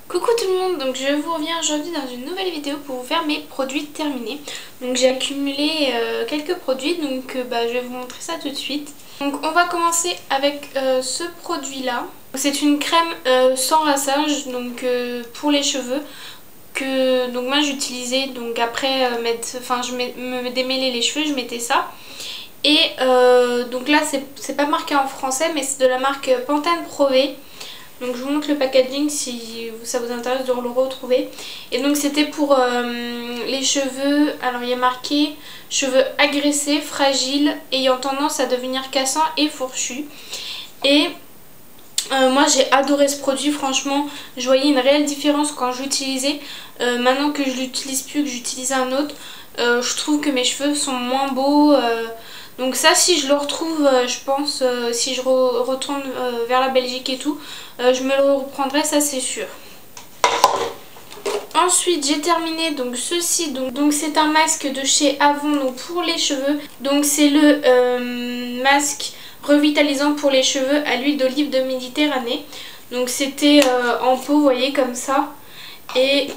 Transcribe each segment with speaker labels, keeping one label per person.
Speaker 1: Coucou tout le monde, donc je vous reviens aujourd'hui dans une nouvelle vidéo pour vous faire mes produits terminés. Donc j'ai accumulé quelques produits, donc je vais vous montrer ça tout de suite. Donc on va commencer avec ce produit là. C'est une crème sans rinçage, donc pour les cheveux. Donc moi j'utilisais, donc après me démêler les cheveux, je mettais ça. Et donc là c'est pas marqué en français, mais c'est de la marque Pantene Pro V. Donc je vous montre le packaging si ça vous intéresse de le retrouver. Et donc c'était pour les cheveux, alors il y a marqué cheveux agressés, fragiles, ayant tendance à devenir cassants et fourchus. Et moi j'ai adoré ce produit, franchement je voyais une réelle différence quand je l'utilisais. Maintenant que je l'utilise plus, que j'utilise un autre, je trouve que mes cheveux sont moins beaux. Donc ça, si je le retrouve, je pense, si je retourne vers la Belgique et tout, je me le reprendrai, ça c'est sûr. Ensuite j'ai terminé donc ceci, donc c'est un masque de chez Avon donc pour les cheveux. Donc c'est le masque revitalisant pour les cheveux à l'huile d'olive de Méditerranée. Donc c'était en pot, vous voyez, comme ça. Et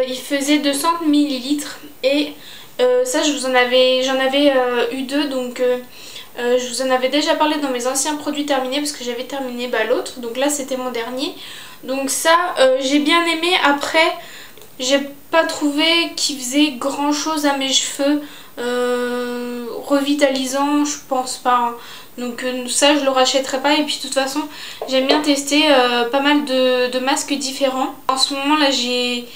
Speaker 1: il faisait 200 ml et ça j'en avais eu deux, donc je vous en avais déjà parlé dans mes anciens produits terminés parce que j'avais terminé l'autre, donc là c'était mon dernier. Donc ça j'ai bien aimé. Après j'ai pas trouvé qu'il faisait grand chose à mes cheveux revitalisant, je pense pas hein. Donc ça je le rachèterai pas. Et puis de toute façon j'aime bien tester pas mal de masques différents. En ce moment là j'ai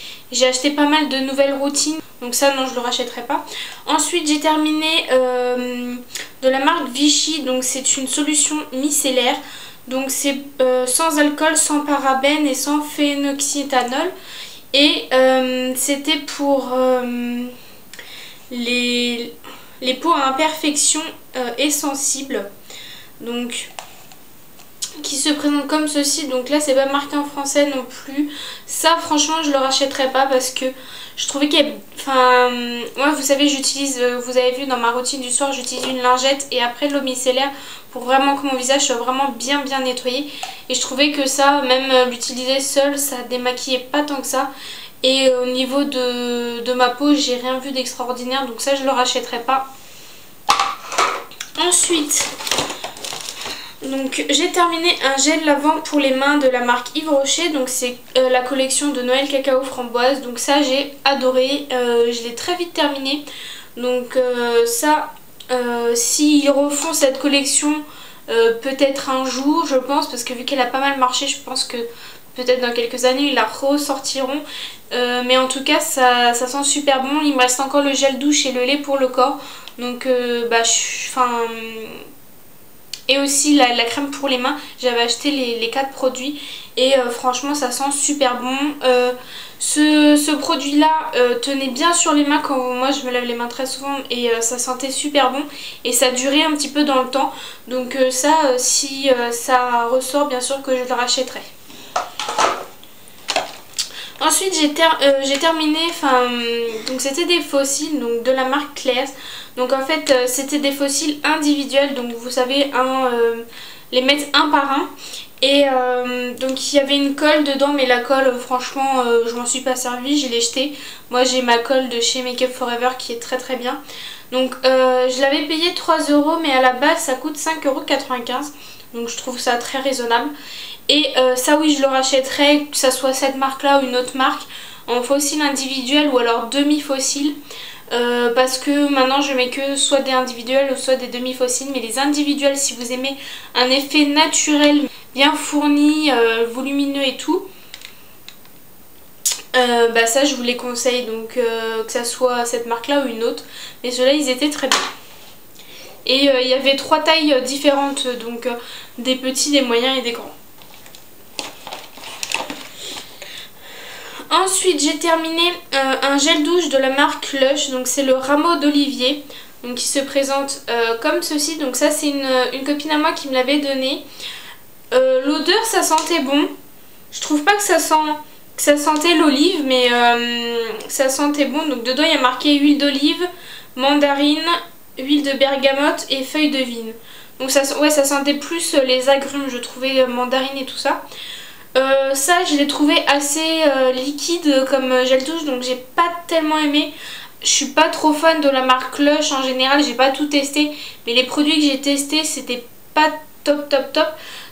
Speaker 1: acheté pas mal de nouvelles routines, donc ça non je le rachèterai pas. Ensuite j'ai terminé de la marque Vichy, donc c'est une solution micellaire. Donc c'est sans alcool, sans parabènes et sans phénoxyéthanol. Et c'était pour les peaux à imperfection et sensibles. Donc qui se présente comme ceci. Donc là c'est pas marqué en français non plus. Ça franchement je le rachèterai pas parce que je trouvais qu'il y avait... Enfin moi vous savez j'utilise, vous avez vu dans ma routine du soir, j'utilise une lingette et après de l'eau micellaire pour vraiment que mon visage soit vraiment bien nettoyé. Et je trouvais que ça, même l'utiliser seul, ça démaquillait pas tant que ça. Et au niveau de ma peau j'ai rien vu d'extraordinaire, donc ça je le rachèterai pas. Ensuite donc j'ai terminé un gel lavant pour les mains de la marque Yves Rocher. Donc c'est la collection de Noël cacao framboise. Donc ça j'ai adoré, je l'ai très vite terminé. Donc ça s'ils refont cette collection peut-être un jour je pense, parce que vu qu'elle a pas mal marché je pense que peut-être dans quelques années ils la ressortiront. Mais en tout cas ça sent super bon. Il me reste encore le gel douche et le lait pour le corps. Donc et aussi la crème pour les mains. J'avais acheté les 4 produits et franchement ça sent super bon. Ce produit là tenait bien sur les mains quand moi je me lave les mains très souvent, et ça sentait super bon et ça durait un petit peu dans le temps. Donc ça si ça ressort bien sûr que je le rachèterai. Ensuite j'ai terminé, donc c'était des fossiles donc de la marque Claire's. Donc en fait c'était des fossiles individuels, donc vous savez les mettre un par un. Et donc il y avait une colle dedans, mais la colle franchement je m'en suis pas servie, je l'ai jetée. Moi j'ai ma colle de chez Make Up Forever qui est très bien. Donc je l'avais payé 3 €, mais à la base ça coûte 5,95 €. Donc je trouve ça très raisonnable. Et ça oui je le rachèterai, que ça soit cette marque là ou une autre marque, en fossile individuel ou alors demi-fossile. Parce que maintenant je mets que soit des individuels ou soit des demi-fossiles. Mais les individuels, si vous aimez un effet naturel bien fourni, volumineux et tout, ça je vous les conseille. Donc que ça soit cette marque là ou une autre. Mais ceux-là ils étaient très bien. Et il y avait 3 tailles différentes, donc des petits, des moyens et des grands. Ensuite j'ai terminé un gel douche de la marque Lush, donc c'est le rameau d'olivier, donc qui se présente comme ceci. Donc ça c'est une copine à moi qui me l'avait donné. L'odeur ça sentait bon, je trouve pas que ça sentait l'olive, mais ça sentait bon. Donc dedans il y a marqué huile d'olive, mandarine, huile de bergamote et feuilles de vigne. Donc ça sentait plus les agrumes, je trouvais, mandarine et tout ça. Ça je l'ai trouvé assez liquide comme gel douche, donc j'ai pas tellement aimé. Je suis pas trop fan de la marque Lush en général, j'ai pas tout testé, mais les produits que j'ai testés c'était pas top top top.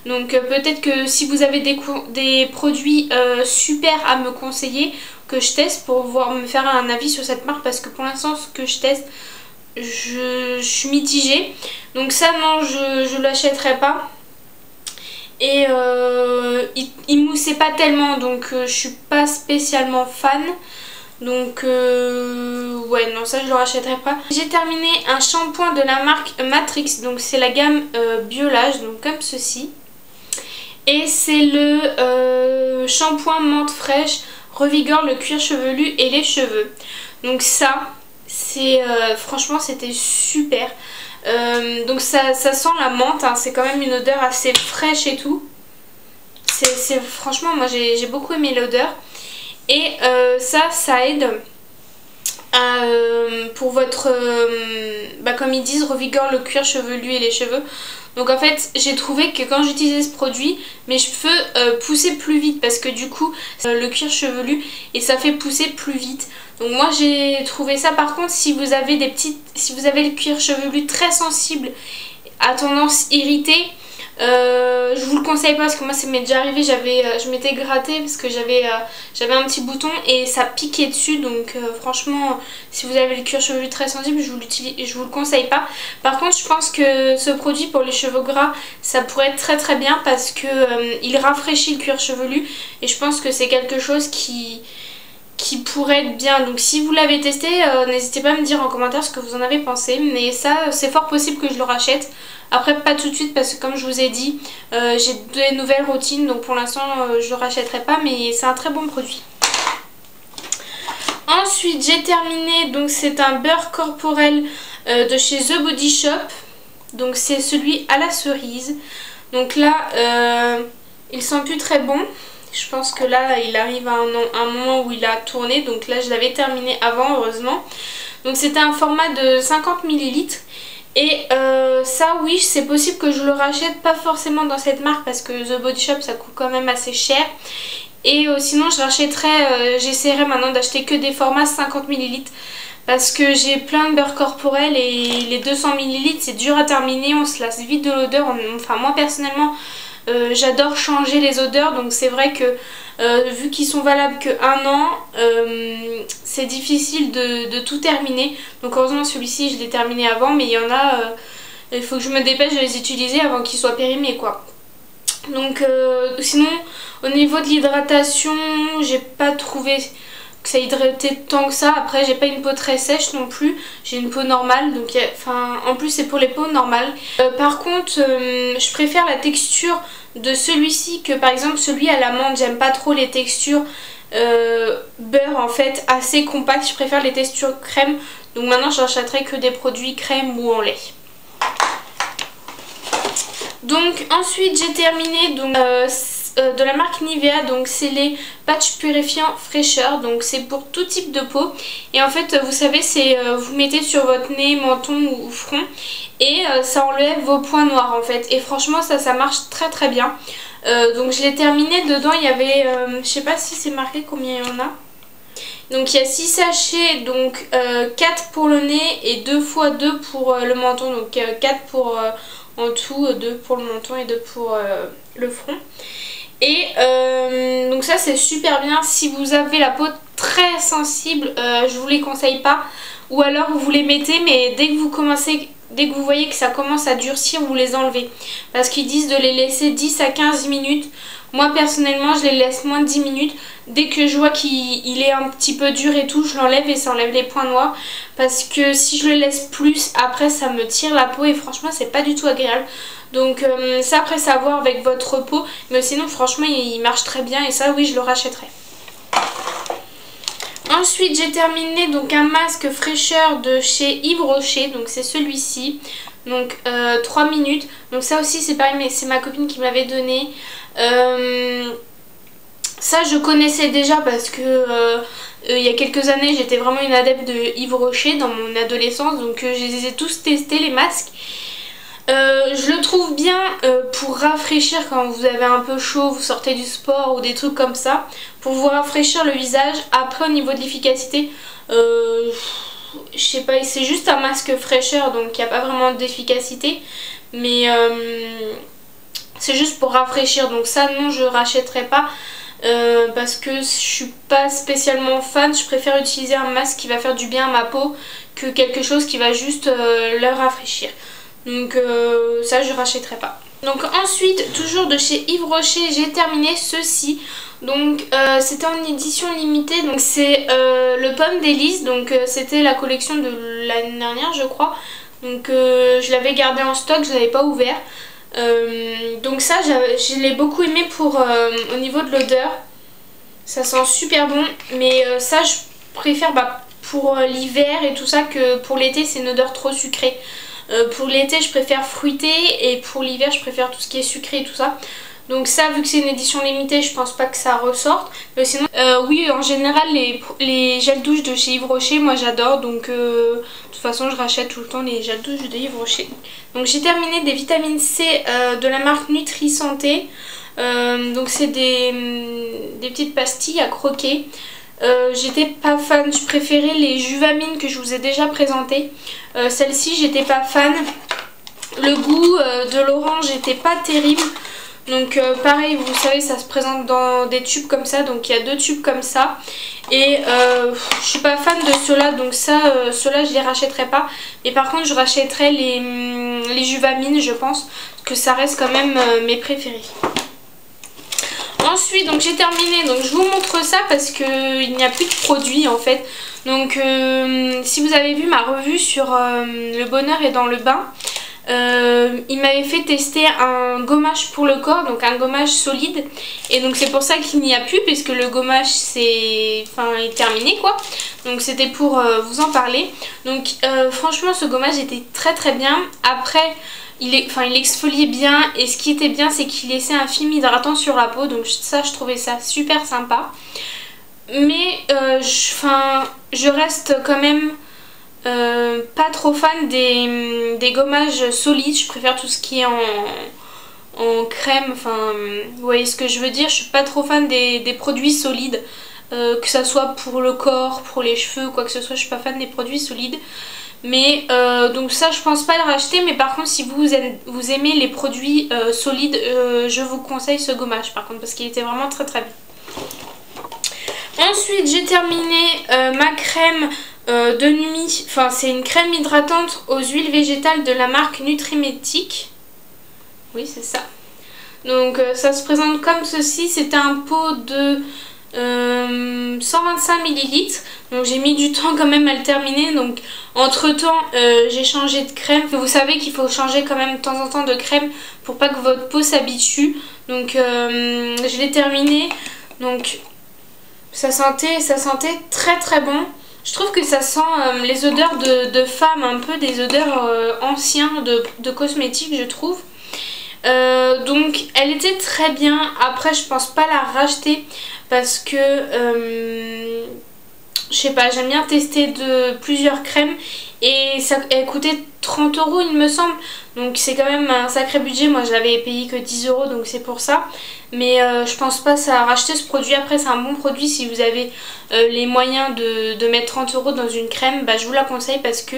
Speaker 1: Donc peut-être que si vous avez des produits super à me conseiller, que je teste pour me faire un avis sur cette marque, parce que pour l'instant ce que je teste, je suis mitigée. Donc ça non, je l'achèterai pas. Et il moussait pas tellement, donc je suis pas spécialement fan. Donc ouais, non, ça je le rachèterai pas. J'ai terminé un shampoing de la marque Matrix, donc c'est la gamme Biolage, donc comme ceci. Et c'est le shampoing menthe fraîche, revigore le cuir chevelu et les cheveux. Donc ça, c'est franchement c'était super. Donc ça sent la menthe, hein, c'est quand même une odeur assez fraîche et tout. Franchement, moi j'ai beaucoup aimé l'odeur. Et ça aide à, pour votre, comme ils disent, revigore le cuir chevelu et les cheveux. Donc en fait j'ai trouvé que quand j'utilisais ce produit, mes cheveux poussaient plus vite, parce que du coup le cuir chevelu et ça fait pousser plus vite. Donc moi j'ai trouvé ça. Par contre, si vous avez si vous avez le cuir chevelu très sensible, à tendance irritée, je vous le conseille pas, parce que moi ça m'est déjà arrivé, je m'étais grattée parce que j'avais un petit bouton et ça piquait dessus. Donc franchement, si vous avez le cuir chevelu très sensible, je vous le conseille pas. Par contre, je pense que ce produit pour les cheveux gras, ça pourrait être très très bien, parce que il rafraîchit le cuir chevelu, et je pense que c'est quelque chose qui pourrait être bien. Donc si vous l'avez testé, n'hésitez pas à me dire en commentaire ce que vous en avez pensé. Mais ça, c'est fort possible que je le rachète. Après pas tout de suite, parce que comme je vous ai dit, j'ai des nouvelles routines, donc pour l'instant je le rachèterai pas, mais c'est un très bon produit. Ensuite j'ai terminé, donc c'est un beurre corporel de chez The Body Shop. Donc c'est celui à la cerise. Donc là il sent plus très bon. Je pense que là il arrive à un moment où il a tourné, donc là je l'avais terminé avant, heureusement. Donc c'était un format de 50 ml. Et ça oui, c'est possible que je le rachète, pas forcément dans cette marque, parce que The Body Shop ça coûte quand même assez cher. Et sinon je rachèterai, j'essaierai maintenant d'acheter que des formats 50 ml, parce que j'ai plein de beurre corporel et les 200 ml c'est dur à terminer, on se lasse vite de l'odeur. Enfin moi personnellement j'adore changer les odeurs, donc c'est vrai que vu qu'ils sont valables que 1 an, c'est difficile de tout terminer. Donc heureusement celui-ci je l'ai terminé avant, mais il y en a, il faut que je me dépêche de les utiliser avant qu'ils soient périmés quoi. Donc sinon au niveau de l'hydratation, j'ai pas trouvé que ça hydratait tant que ça. Après j'ai pas une peau très sèche non plus, j'ai une peau normale, donc en plus c'est pour les peaux normales. Par contre je préfère la texture de celui-ci que par exemple celui à l'amande. J'aime pas trop les textures beurre en fait, assez compactes, je préfère les textures crème. Donc maintenant j'achèterai que des produits crème ou en lait. Donc ensuite j'ai terminé donc de la marque Nivea, donc c'est les patchs purifiants fraîcheur, donc c'est pour tout type de peau. Et en fait vous savez, c'est vous mettez sur votre nez, menton ou front, et ça enlève vos points noirs en fait. Et franchement ça marche très très bien. Donc je l'ai terminé, dedans il y avait, je sais pas si c'est marqué combien il y en a. Donc il y a 6 sachets, donc 4 pour le nez et 2 x 2 pour le menton, donc 4 pour en tout, 2 pour le menton et 2 pour le front. Et donc ça c'est super bien si vous avez la peau très sensible, je vous les conseille pas. Ou alors vous les mettez, mais dès que vous voyez que ça commence à durcir, vous les enlevez. Parce qu'ils disent de les laisser 10 à 15 minutes. Moi personnellement je les laisse moins de 10 minutes. Dès que je vois qu'il est un petit peu dur et tout, je l'enlève, et ça enlève les points noirs. Parce que si je le laisse plus, après ça me tire la peau et franchement c'est pas du tout agréable. Donc ça après c'est à voir avec votre peau. Mais sinon franchement il marche très bien, et ça oui je le rachèterai. Ensuite j'ai terminé donc un masque fraîcheur de chez Yves Rocher, donc c'est celui-ci. Donc 3 minutes, donc ça aussi c'est pareil, mais c'est ma copine qui me l'avait donné. Ça je connaissais déjà parce que il y a quelques années j'étais vraiment une adepte de Yves Rocher dans mon adolescence, donc je les ai tous testés les masques. Je le trouve bien pour rafraîchir quand vous avez un peu chaud, vous sortez du sport ou des trucs comme ça, pour vous rafraîchir le visage. Après au niveau de l'efficacité, je sais pas, c'est juste un masque fraîcheur donc il n'y a pas vraiment d'efficacité, mais c'est juste pour rafraîchir, donc ça non, je rachèterai pas. Parce que je suis pas spécialement fan, je préfère utiliser un masque qui va faire du bien à ma peau que quelque chose qui va juste le rafraîchir. Donc ça je rachèterai pas. Donc ensuite, toujours de chez Yves Rocher, j'ai terminé ceci. Donc c'était en édition limitée, donc c'est le Pomme d'Élise, donc c'était la collection de l'année dernière je crois. Donc je l'avais gardé en stock, je l'avais pas ouvert. Donc ça je l'ai beaucoup aimé pour au niveau de l'odeur, ça sent super bon, mais ça je préfère pour l'hiver et tout ça que pour l'été, c'est une odeur trop sucrée. Pour l'été je préfère fruité et pour l'hiver je préfère tout ce qui est sucré et tout ça. Donc ça, vu que c'est une édition limitée, je pense pas que ça ressorte. Mais sinon, oui, en général, les gels douche de chez Yves Rocher, moi j'adore. Donc de toute façon, je rachète tout le temps les gels douche de Yves Rocher. Donc j'ai terminé des vitamines C de la marque Nutri Santé. Donc c'est des petites pastilles à croquer. J'étais pas fan, je préférais les Juvamines que je vous ai déjà présentées. Celle-ci, j'étais pas fan. Le goût de l'orange n'était pas terrible. Donc pareil, vous savez, ça se présente dans des tubes comme ça, donc il y a 2 tubes comme ça. Et je suis pas fan de ceux-là, donc ça, ceux-là je les rachèterai pas. Mais par contre je rachèterai les Juvamines, je pense, parce que ça reste quand même mes préférés. Ensuite, donc j'ai terminé, donc je vous montre ça parce qu'il n'y a plus de produits en fait. Donc si vous avez vu ma revue sur le bonheur est dans le bain, il m'avait fait tester un gommage pour le corps, donc un gommage solide, et donc c'est pour ça qu'il n'y a plus, puisque le gommage est terminé quoi. Donc c'était pour vous en parler. Donc franchement ce gommage était très très bien. Après il exfoliait bien, et ce qui était bien c'est qu'il laissait un film hydratant sur la peau, donc ça je trouvais ça super sympa. Mais je reste quand même pas trop fan des gommages solides. Je préfère tout ce qui est en crème, vous voyez ce que je veux dire. Je suis pas trop fan des produits solides, que ça soit pour le corps, pour les cheveux, quoi que ce soit. Je suis pas fan des produits solides. Mais donc ça je pense pas le racheter, mais par contre si vous aimez les produits solides, je vous conseille ce gommage par contre, parce qu'il était vraiment très très bien. Ensuite j'ai terminé ma crème de nuit, c'est une crème hydratante aux huiles végétales de la marque Nutrimétique. Oui c'est ça. Donc ça se présente comme ceci, c'est un pot de 125 ml. Donc j'ai mis du temps quand même à le terminer, donc entre temps j'ai changé de crème. Vous savez qu'il faut changer quand même de temps en temps de crème pour pas que votre peau s'habitue. Donc je l'ai terminé, donc ça sentait très très bon. Je trouve que ça sent les odeurs de femmes, un peu des odeurs anciennes de cosmétiques je trouve. Donc elle était très bien. Après je pense pas la racheter parce que je sais pas, j'aime bien tester plusieurs crèmes, et elle coûtait 30 € il me semble, donc c'est quand même un sacré budget. Moi je l'avais payé que 10 €, donc c'est pour ça. Mais je pense pas ça racheter ce produit. Après c'est un bon produit si vous avez les moyens de mettre 30 € dans une crème, je vous la conseille parce que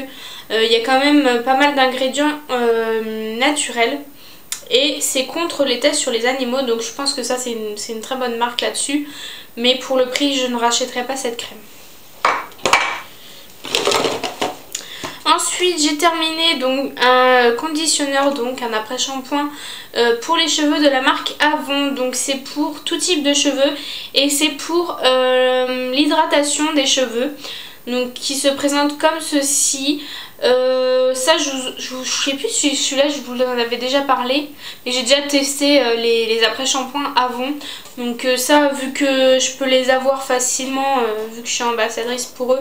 Speaker 1: il y a quand même pas mal d'ingrédients naturels. Et c'est contre les tests sur les animaux, donc je pense que ça c'est une très bonne marque là-dessus. Mais pour le prix je ne rachèterai pas cette crème. Ensuite j'ai terminé donc un conditionneur, donc un après-shampoing pour les cheveux de la marque Avon. Donc c'est pour tout type de cheveux et c'est pour l'hydratation des cheveux. Donc qui se présente comme ceci. Ça je sais plus si celui-là je vous en avais déjà parlé, mais j'ai déjà testé les après-shampoings Avon. Donc ça, vu que je peux les avoir facilement, vu que je suis ambassadrice pour eux,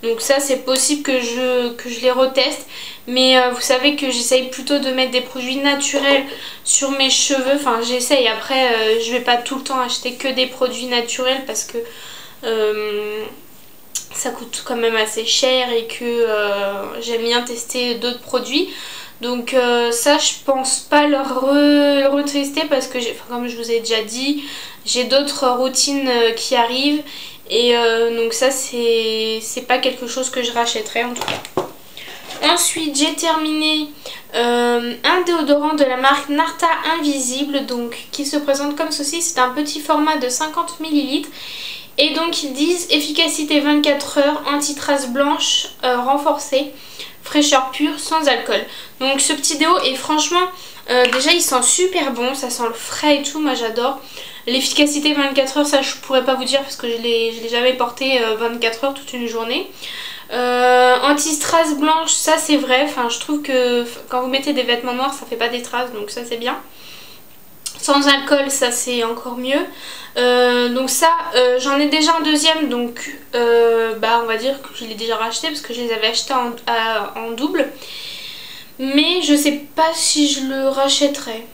Speaker 1: donc ça c'est possible que je les reteste. Mais vous savez que j'essaye plutôt de mettre des produits naturels sur mes cheveux. Enfin j'essaye, après je vais pas tout le temps acheter que des produits naturels parce que ça coûte quand même assez cher et que j'aime bien tester d'autres produits. Donc ça je pense pas le retester parce que comme je vous ai déjà dit, j'ai d'autres routines qui arrivent. Et donc ça c'est pas quelque chose que je rachèterai en tout cas. Ensuite j'ai terminé un déodorant de la marque Narta Invisible, donc qui se présente comme ceci. C'est un petit format de 50 ml. Et donc ils disent efficacité 24 heures, anti-traces blanches renforcée, fraîcheur pure, sans alcool. Donc ce petit déo est franchement, déjà il sent super bon, ça sent le frais et tout, moi j'adore. L'efficacité 24 heures, ça je pourrais pas vous dire parce que je l'ai jamais porté 24 heures toute une journée. Anti-strass blanche, ça c'est vrai, enfin je trouve que quand vous mettez des vêtements noirs ça fait pas des traces, donc ça c'est bien. Sans alcool, ça c'est encore mieux. Donc ça j'en ai déjà un deuxième, donc on va dire que je l'ai déjà racheté parce que je les avais achetés en double. Mais je sais pas si je le rachèterai.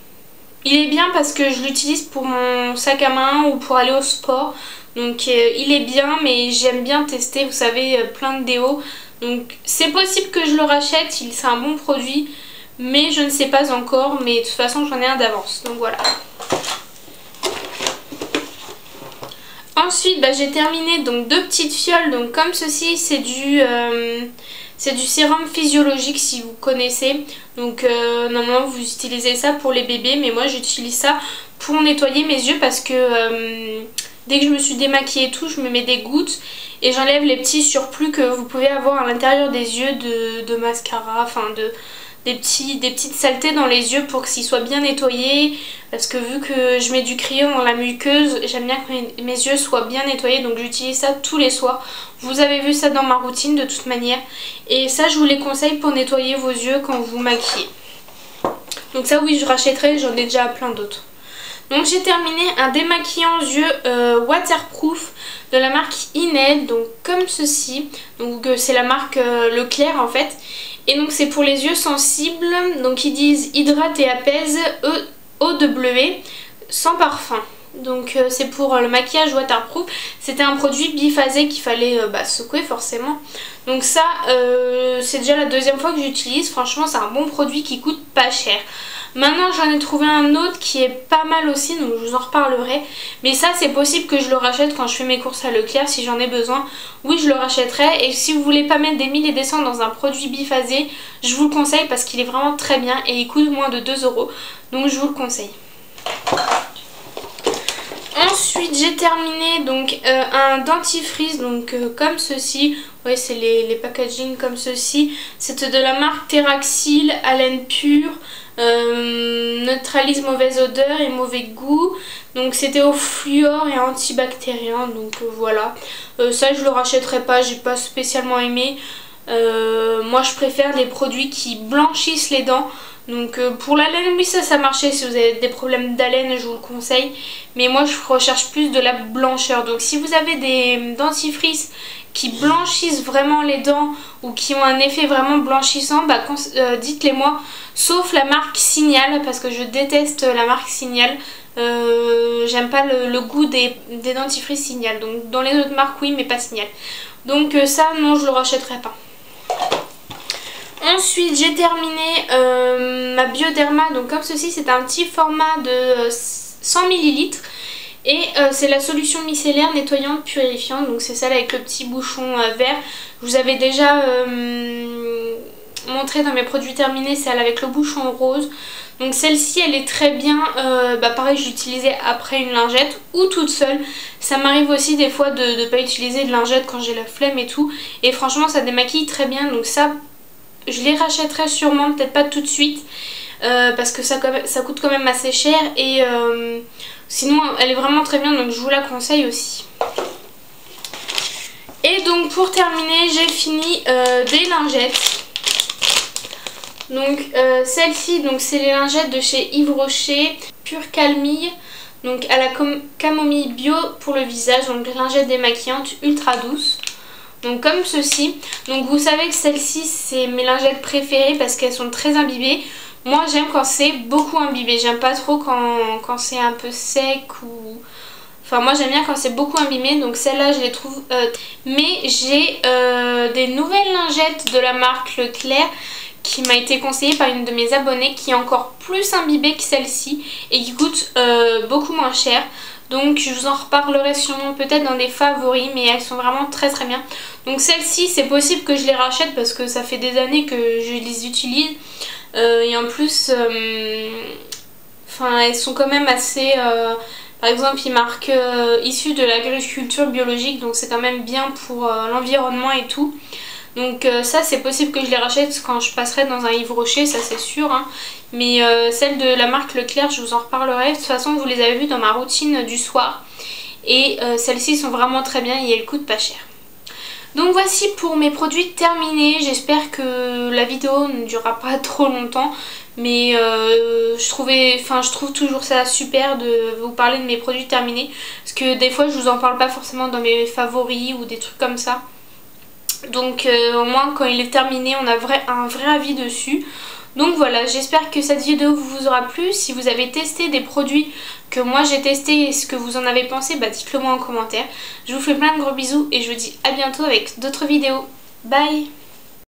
Speaker 1: Il est bien parce que je l'utilise pour mon sac à main ou pour aller au sport. Donc il est bien, mais j'aime bien tester, vous savez, plein de déos. Donc c'est possible que je le rachète, c'est un bon produit. Mais je ne sais pas encore, mais de toute façon j'en ai un d'avance. Donc voilà. Ensuite j'ai terminé donc 2 petites fioles. Donc comme ceci, c'est du sérum physiologique si vous connaissez. Donc normalement vous utilisez ça pour les bébés, mais moi j'utilise ça pour nettoyer mes yeux parce que dès que je me suis démaquillée et tout, je me mets des gouttes et j'enlève les petits surplus que vous pouvez avoir à l'intérieur des yeux de mascara, enfin des petites saletés dans les yeux pour qu'ils soient bien nettoyés, parce que vu que je mets du crayon dans la muqueuse, j'aime bien que mes yeux soient bien nettoyés, donc j'utilise ça tous les soirs. Vous avez vu ça dans ma routine de toute manière, et ça je vous les conseille pour nettoyer vos yeux quand vous maquillez. Donc ça oui, je rachèterai, j'en ai déjà plein d'autres. Donc j'ai terminé un démaquillant yeux waterproof de la marque Ined, donc comme ceci. Donc c'est la marque Leclerc en fait. Et donc c'est pour les yeux sensibles, donc ils disent hydrate et apaise, eau de bleuet, sans parfum. Donc c'est pour le maquillage waterproof. C'était un produit biphasé qu'il fallait secouer forcément. Donc ça c'est déjà la deuxième fois que j'utilise. Franchement c'est un bon produit qui coûte pas cher. Maintenant j'en ai trouvé un autre qui est pas mal aussi, donc je vous en reparlerai. Mais ça c'est possible que je le rachète quand je fais mes courses à Leclerc si j'en ai besoin. Oui, je le rachèterai, et si vous voulez pas mettre des 1000 et des cents dans un produit biphasé, je vous le conseille parce qu'il est vraiment très bien et il coûte moins de 2 €. Donc je vous le conseille. Ensuite j'ai terminé donc un dentifrice, donc comme ceci. Ouais, c'est les packaging comme ceci. C'était de la marque Teraxil, haleine pure. Neutralise mauvaise odeur et mauvais goût. Donc c'était au fluor et antibactérien. Donc voilà. Ça je le rachèterai pas, j'ai pas spécialement aimé. Moi je préfère les produits qui blanchissent les dents. Donc pour l'haleine, oui ça marchait. Si vous avez des problèmes d'haleine, je vous le conseille. Mais moi je recherche plus de la blancheur. Donc si vous avez des dentifrices qui blanchissent vraiment les dents ou qui ont un effet vraiment blanchissant, dites-les moi. Sauf la marque Signal, parce que je déteste la marque Signal. J'aime pas le goût des dentifrices Signal. Donc dans les autres marques oui, mais pas Signal. Donc ça non, je le rachèterai pas. Ensuite j'ai terminé ma Bioderma, donc comme ceci, c'est un petit format de 100 ml. Et c'est la solution micellaire nettoyante purifiante, donc c'est celle avec le petit bouchon vert. Je vous avais déjà montré dans mes produits terminés celle avec le bouchon rose. Donc celle-ci elle est très bien, pareil je l'utilisais après une lingette ou toute seule. Ça m'arrive aussi des fois de ne pas utiliser de lingette quand j'ai la flemme et tout. Et franchement ça démaquille très bien, donc ça je les rachèterai sûrement, peut-être pas tout de suite. Parce que ça coûte quand même assez cher et sinon elle est vraiment très bien, donc je vous la conseille aussi. Et donc pour terminer j'ai fini des lingettes. Donc celle-ci, donc c'est les lingettes de chez Yves Rocher, Pure Calmille, donc à la camomille bio pour le visage, donc lingettes démaquillantes ultra douces. Donc comme ceci. Donc vous savez que celles-ci c'est mes lingettes préférées parce qu'elles sont très imbibées. Moi j'aime quand c'est beaucoup imbibé, j'aime pas trop quand c'est un peu sec ou... Enfin moi j'aime bien quand c'est beaucoup imbibé, donc celles-là je les trouve... Mais j'ai des nouvelles lingettes de la marque Leclerc qui m'a été conseillée par une de mes abonnées qui est encore plus imbibée que celle-ci et qui coûte beaucoup moins cher. Donc je vous en reparlerai sûrement peut-être dans des favoris, mais elles sont vraiment très très bien. Donc celle-ci, c'est possible que je les rachète parce que ça fait des années que je les utilise. Et en plus, elles sont quand même assez... par exemple, ils marquent issus de l'agriculture biologique, donc c'est quand même bien pour l'environnement et tout. Donc ça, c'est possible que je les rachète quand je passerai dans un Yves Rocher, ça c'est sûr, hein. Mais celles de la marque Leclerc, je vous en reparlerai. De toute façon, vous les avez vues dans ma routine du soir. Et celles-ci sont vraiment très bien et elles coûtent pas cher. Donc voici pour mes produits terminés. J'espère que la vidéo ne durera pas trop longtemps. Mais je trouve toujours ça super de vous parler de mes produits terminés. Parce que des fois, je vous en parle pas forcément dans mes favoris ou des trucs comme ça. Donc au moins quand il est terminé, on a un vrai avis dessus. Donc voilà, j'espère que cette vidéo vous aura plu. Si vous avez testé des produits que moi j'ai testés et ce que vous en avez pensé, bah dites-le moi en commentaire. Je vous fais plein de gros bisous et je vous dis à bientôt avec d'autres vidéos. Bye!